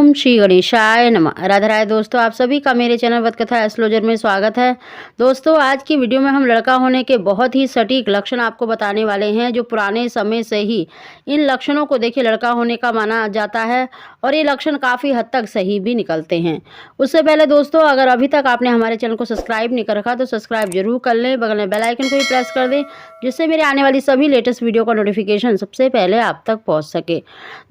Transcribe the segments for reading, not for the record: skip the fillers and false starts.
ओम श्री गणेशाय नमः। राधे राधे दोस्तों, आप सभी का मेरे चैनल वतकथा एस्ट्रोलॉजर में स्वागत है। दोस्तों, आज की वीडियो में हम लड़का होने के बहुत ही सटीक लक्षण आपको बताने वाले हैं, जो पुराने समय से ही इन लक्षणों को देखे लड़का होने का माना जाता है और ये लक्षण काफ़ी हद तक सही भी निकलते हैं। उससे पहले दोस्तों, अगर अभी तक आपने हमारे चैनल को सब्सक्राइब नहीं कर रखा तो सब्सक्राइब जरूर कर लें, बगल में बेल आइकन को भी प्रेस कर दें, जिससे मेरे आने वाली सभी लेटेस्ट वीडियो का नोटिफिकेशन सबसे पहले आप तक पहुँच सके।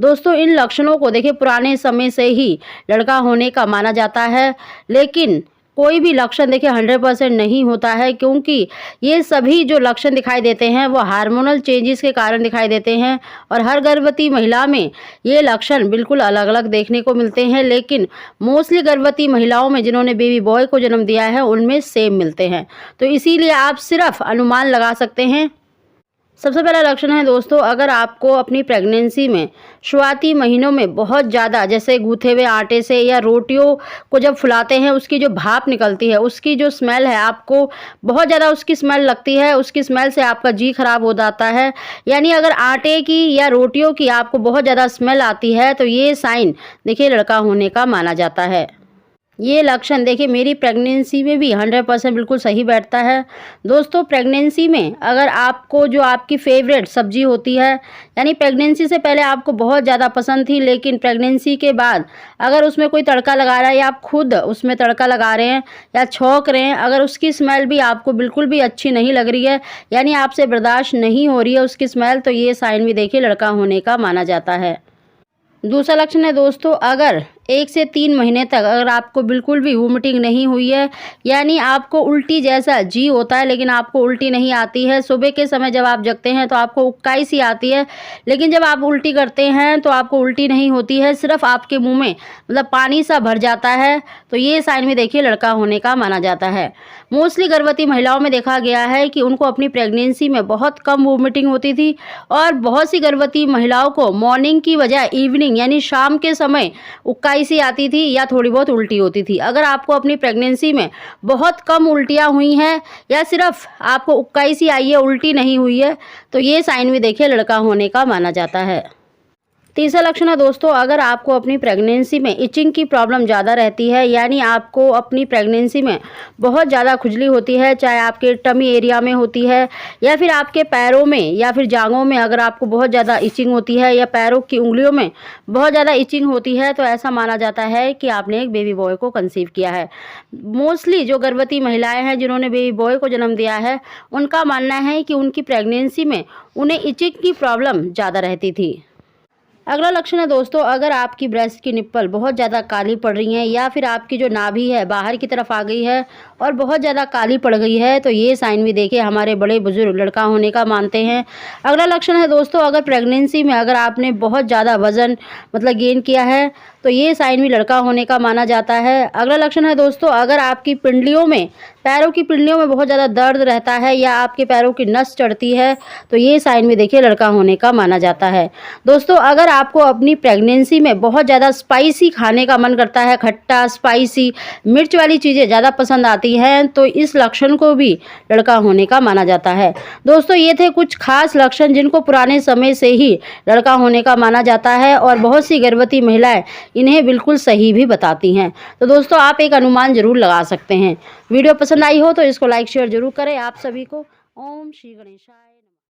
दोस्तों, इन लक्षणों को देखिए पुराने समय से ही लड़का होने का माना जाता है, लेकिन कोई भी लक्षण देखिए 100% नहीं होता है, क्योंकि ये सभी जो लक्षण दिखाई देते हैं वो हार्मोनल चेंजेस के कारण दिखाई देते हैं और हर गर्भवती महिला में ये लक्षण बिल्कुल अलग अलग देखने को मिलते हैं। लेकिन मोस्टली गर्भवती महिलाओं में जिन्होंने बेबी बॉय को जन्म दिया है उनमें सेम मिलते हैं, तो इसीलिए आप सिर्फ अनुमान लगा सकते हैं। सबसे पहला लक्षण है दोस्तों, अगर आपको अपनी प्रेगनेंसी में शुरुआती महीनों में बहुत ज़्यादा जैसे गूथे हुए आटे से या रोटियों को जब फुलाते हैं उसकी जो भाप निकलती है, उसकी जो स्मेल है, आपको बहुत ज़्यादा उसकी स्मेल लगती है, उसकी स्मेल से आपका जी खराब हो जाता है, यानी अगर आटे की या रोटियों की आपको बहुत ज़्यादा स्मेल आती है तो ये साइन देखिए लड़का होने का माना जाता है। ये लक्षण देखिए मेरी प्रेगनेंसी में भी 100% बिल्कुल सही बैठता है। दोस्तों, प्रेगनेंसी में अगर आपको जो आपकी फेवरेट सब्जी होती है, यानी प्रेगनेंसी से पहले आपको बहुत ज़्यादा पसंद थी, लेकिन प्रेगनेंसी के बाद अगर उसमें कोई तड़का लगा रहा है या आप खुद उसमें तड़का लगा रहे हैं या छौंक रहे हैं, अगर उसकी स्मेल भी आपको बिल्कुल भी अच्छी नहीं लग रही है, यानी आपसे बर्दाश्त नहीं हो रही है उसकी स्मेल, तो ये साइन भी देखिए लड़का होने का माना जाता है। दूसरा लक्षण है दोस्तों, अगर 1 से 3 महीने तक अगर आपको बिल्कुल भी वोमिटिंग नहीं हुई है, यानी आपको उल्टी जैसा जी होता है लेकिन आपको उल्टी नहीं आती है। सुबह के समय जब आप जगते हैं तो आपको उबकाई सी आती है, लेकिन जब आप उल्टी करते हैं तो आपको उल्टी नहीं होती है, सिर्फ आपके मुंह में मतलब पानी सा भर जाता है, तो ये साइन भी देखिए लड़का होने का माना जाता है। मोस्टली गर्भवती महिलाओं में देखा गया है कि उनको अपनी प्रेगनेंसी में बहुत कम वोमिटिंग होती थी और बहुत सी गर्भवती महिलाओं को मॉर्निंग की बजाय इवनिंग यानी शाम के समय उबकाई सी आती थी या थोड़ी बहुत उल्टी होती थी। अगर आपको अपनी प्रेगनेंसी में बहुत कम उल्टियाँ हुई हैं या सिर्फ आपको उबकाई सी आई है, उल्टी नहीं हुई है, तो ये साइन भी देखिए लड़का होने का माना जाता है। तीसरा लक्षण है दोस्तों, अगर आपको अपनी प्रेगनेंसी में इचिंग की प्रॉब्लम ज़्यादा रहती है, यानी आपको अपनी प्रेगनेंसी में बहुत ज़्यादा खुजली होती है, चाहे आपके टमी एरिया में होती है या फिर आपके पैरों में या फिर जांघों में अगर आपको बहुत ज़्यादा इचिंग होती है या पैरों की उंगलियों में बहुत ज़्यादा इचिंग होती है, तो ऐसा माना जाता है कि आपने एक बेबी बॉय को कंसीव किया है। मोस्टली जो गर्भवती महिलाएँ हैं जिन्होंने बेबी बॉय को जन्म दिया है, उनका मानना है कि उनकी प्रेगनेंसी में उन्हें इचिंग की प्रॉब्लम ज़्यादा रहती थी। अगला लक्षण है दोस्तों, अगर आपकी ब्रेस्ट की निप्पल बहुत ज़्यादा काली पड़ रही हैं या फिर आपकी जो नाभि है बाहर की तरफ आ गई है और बहुत ज़्यादा काली पड़ गई है, तो ये साइन भी देखिए हमारे बड़े बुजुर्ग लड़का होने का मानते हैं। अगला लक्षण है दोस्तों, अगर प्रेगनेंसी में अगर आपने बहुत ज़्यादा वज़न मतलब गेन किया है, तो ये साइन भी लड़का होने का माना जाता है। अगला लक्षण है दोस्तों, अगर आपकी पिंडलियों में पैरों की पिंडलियों में बहुत ज़्यादा दर्द रहता है या आपके पैरों की नस चढ़ती है, तो ये साइन भी देखिए लड़का होने का माना जाता है। दोस्तों, अगर आपको अपनी प्रेगनेंसी में बहुत ज़्यादा स्पाइसी खाने का मन करता है, खट्टा स्पाइसी मिर्च वाली चीज़ें ज़्यादा पसंद आती हैं, तो इस लक्षण को भी लड़का होने का माना जाता है। दोस्तों, ये थे कुछ खास लक्षण जिनको पुराने समय से ही लड़का होने का माना जाता है और बहुत सी गर्भवती महिलाएं इन्हें बिल्कुल सही भी बताती हैं। तो दोस्तों, आप एक अनुमान जरूर लगा सकते हैं। वीडियो पसंद आई हो तो इसको लाइक शेयर जरूर करें। आप सभी को ओम श्री गणेशाय।